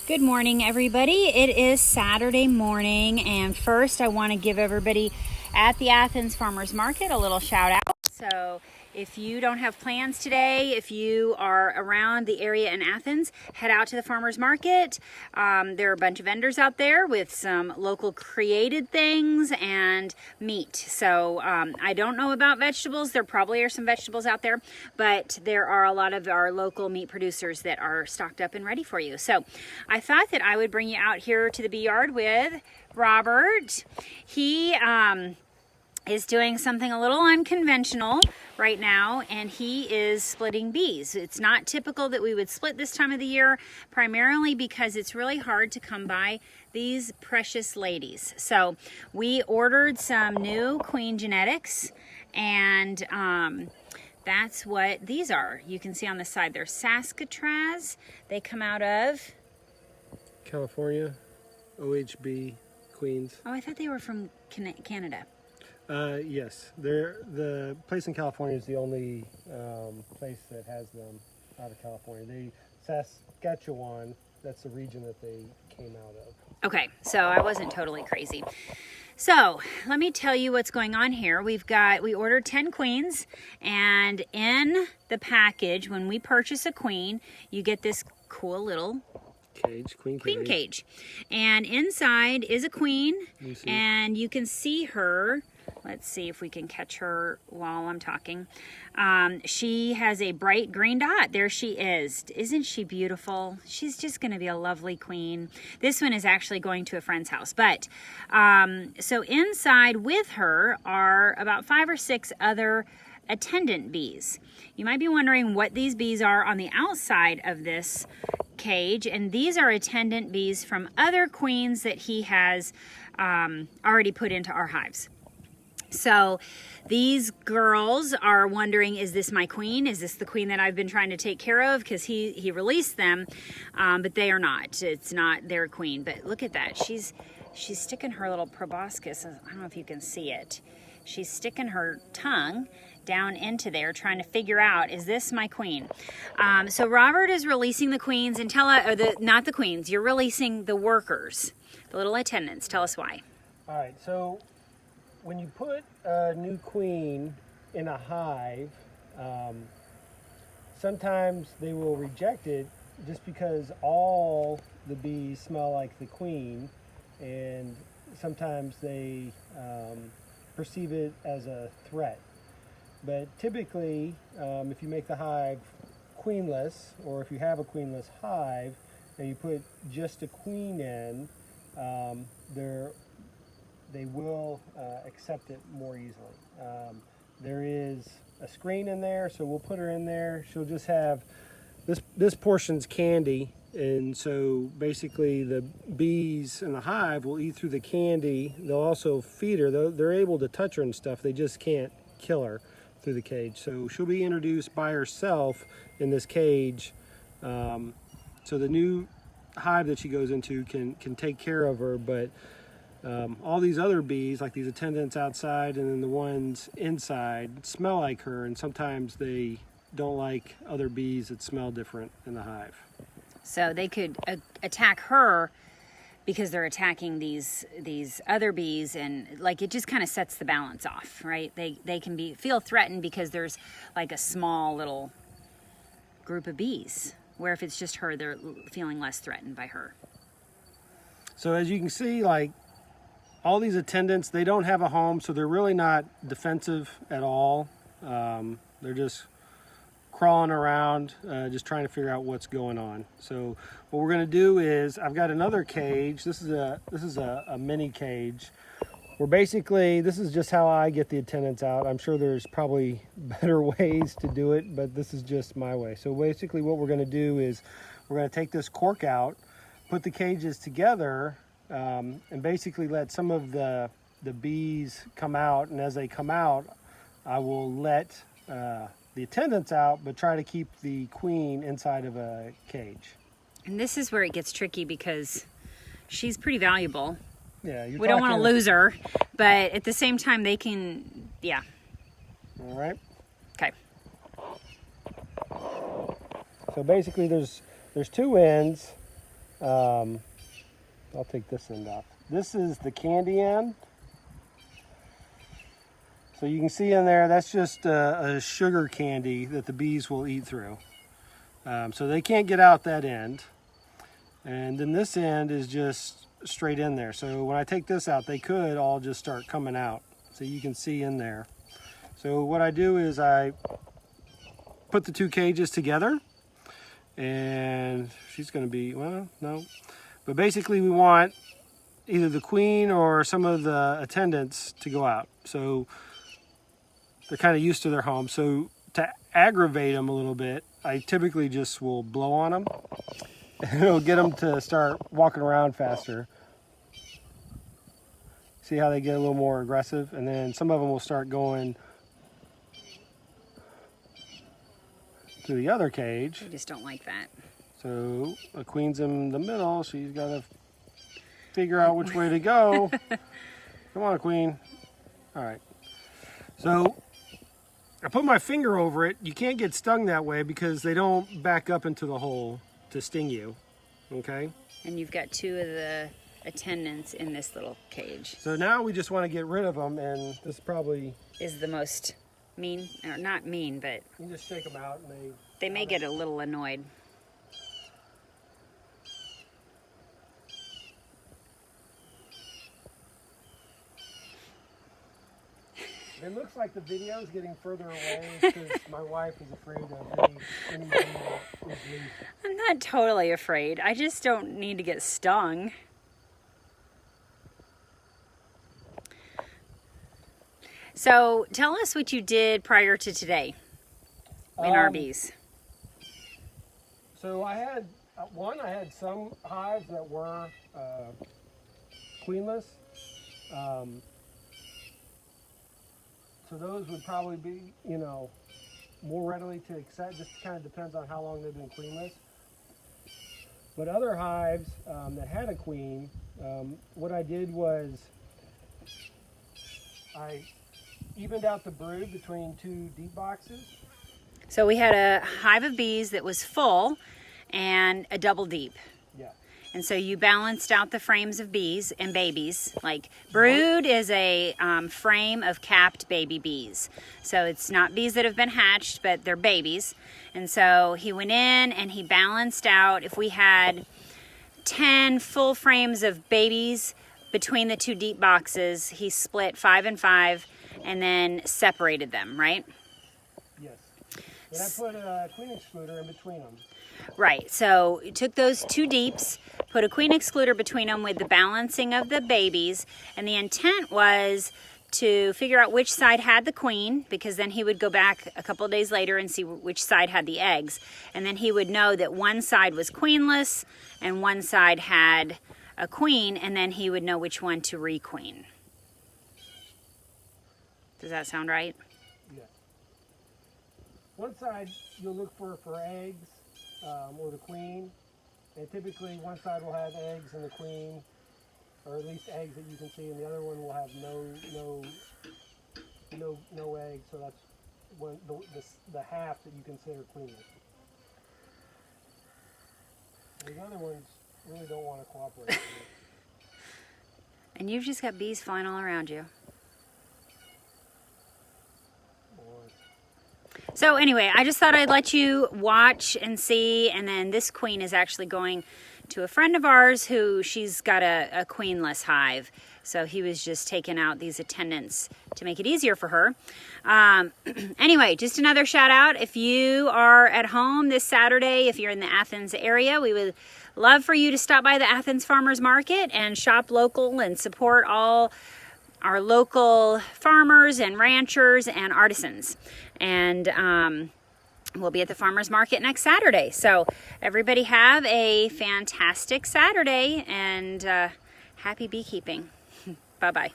Good morning, everybody. It is Saturday morning, and first I want to give everybody at the Athens Farmers Market a little shout out. So if you don't have plans today, if you are around the area in Athens, head out to the farmers market. There are a bunch of vendors out there with some local created things and meat. So I don't know about vegetables. There probably are some vegetables out there, but there are a lot of our local meat producers that are stocked up and ready for you. So I thought that I would bring you out here to the bee yard with Robert. He is doing something a little unconventional right now, and he is splitting bees. It's not typical that we would split this time of the year, primarily because it's really hard to come by these precious ladies. So we ordered some new queen genetics, and that's what these are. You can see on the side they're Saskatraz. They come out of California, OHB Queens. Oh, I thought they were from Canada. Yes, the place in California is the only place that has them out of California. Saskatchewan, that's the region that they came out of. Okay, so I wasn't totally crazy. So let me tell you what's going on here. We ordered 10 queens, and in the package, when we purchase a queen, you get this cool little queen cage. And inside is a queen, and you can see her. Let's see if we can catch her while I'm talking. She has a bright green dot. There she is. Isn't she beautiful? She's just going to be a lovely queen. This one is actually going to a friend's house. But so inside with her are about 5 or 6 other attendant bees. You might be wondering what these bees are on the outside of this cage, and these are attendant bees from other queens that he has already put into our hives. So these girls are wondering, is this my queen? Is this the queen that I've been trying to take care of? Because he released them, but they are not. It's not their queen. But look at that. She's sticking her little proboscis. I don't know if you can see it. She's sticking her tongue down into there, trying to figure out, is this my queen? So Robert is releasing the queens, and not the queens. You're releasing the workers, the little attendants. Tell us why. All right. So when you put a new queen in a hive, sometimes they will reject it just because all the bees smell like the queen, and sometimes they perceive it as a threat. But typically, if you make the hive queenless, or if you have a queenless hive and you put just a queen in, they will accept it more easily. There is a screen in there, so we'll put her in there. She'll just have this portion's candy, and so basically the bees in the hive will eat through the candy. They'll also feed her. They're able to touch her and stuff. They just can't kill her through the cage. So she'll be introduced by herself in this cage. So the new hive that she goes into can take care of her, but all these other bees, like these attendants outside and then the ones inside, smell like her, and sometimes they don't like other bees that smell different in the hive. So they could attack her because they're attacking these other bees, and like it just kind of sets the balance off, right? They can feel threatened because there's like a small little group of bees, where if it's just her, they're feeling less threatened by her. So as you can see, like all these attendants, they don't have a home, so they're really not defensive at all. They're just crawling around, just trying to figure out what's going on. So what we're going to do is, I've got another cage. This is a mini cage. Where basically, this is just how I get the attendants out. I'm sure there's probably better ways to do it, but this is just my way. So basically, what we're going to do is we're going to take this cork out, put the cages together, and basically let some of the bees come out. And as they come out, I will let the attendants out, but try to keep the queen inside of a cage. And this is where it gets tricky because she's pretty valuable. Yeah, we don't want to lose her, but at the same time they can, yeah. All right. Okay. So basically there's 2 ends, I'll take this end off. This is the candy end. So you can see in there, that's just a sugar candy that the bees will eat through. So they can't get out that end. And then this end is just straight in there. So when I take this out, they could all just start coming out. So you can see in there. So what I do is I put the two cages together, and she's gonna be, well, no. But basically we want either the queen or some of the attendants to go out. So they're kind of used to their home. So to aggravate them a little bit, I typically just will blow on them. It'll get them to start walking around faster. See how they get a little more aggressive? And then some of them will start going to the other cage. I just don't like that. So the queen's in the middle. She's got to figure out which way to go. Come on, queen. All right. So I put my finger over it. You can't get stung that way because they don't back up into the hole to sting you. Okay? And you've got two of the attendants in this little cage. So now we just want to get rid of them, and this probably is the most mean, or not mean, but you just shake them out and they may get a little annoyed. It looks like the video is getting further away because my wife is afraid of any bee that is loose. I'm not totally afraid. I just don't need to get stung. So tell us what you did prior to today in our bees. So I had I had some hives that were queenless. So those would probably be, you know, more readily to accept. Just kind of depends on how long they've been queenless. But other hives that had a queen, what I did was I evened out the brood between two deep boxes. So we had a hive of bees that was full and a double deep. Yeah. And so you balanced out the frames of bees and babies. Like brood is a frame of capped baby bees. So it's not bees that have been hatched, but they're babies. And so he went in and he balanced out. If we had 10 full frames of babies between the two deep boxes, he split 5 and 5 and then separated them, right? Yes. And I put a queen excluder in between them. Right, so you took those two deeps, put a queen excluder between them with the balancing of the babies, and the intent was to figure out which side had the queen, because then he would go back a couple of days later and see which side had the eggs, and then he would know that one side was queenless and one side had a queen, and then he would know which one to requeen. Does that sound right? Yeah. One side you'll look for eggs or the queen, and typically one side will have eggs and the queen, or at least eggs that you can see, and the other one will have no eggs. So that's one the half that you consider queenless. The other ones really don't want to cooperate with you. And you've just got bees flying all around you. So anyway, I just thought I'd let you watch and see, and then this queen is actually going to a friend of ours who she's got a queenless hive. So he was just taking out these attendants to make it easier for her. Anyway, just another shout out. If you are at home this Saturday, if you're in the Athens area, we would love for you to stop by the Athens Farmers Market and shop local and support all our local farmers and ranchers and artisans. And we'll be at the farmers market next Saturday. So everybody have a fantastic Saturday and happy beekeeping. Bye-bye.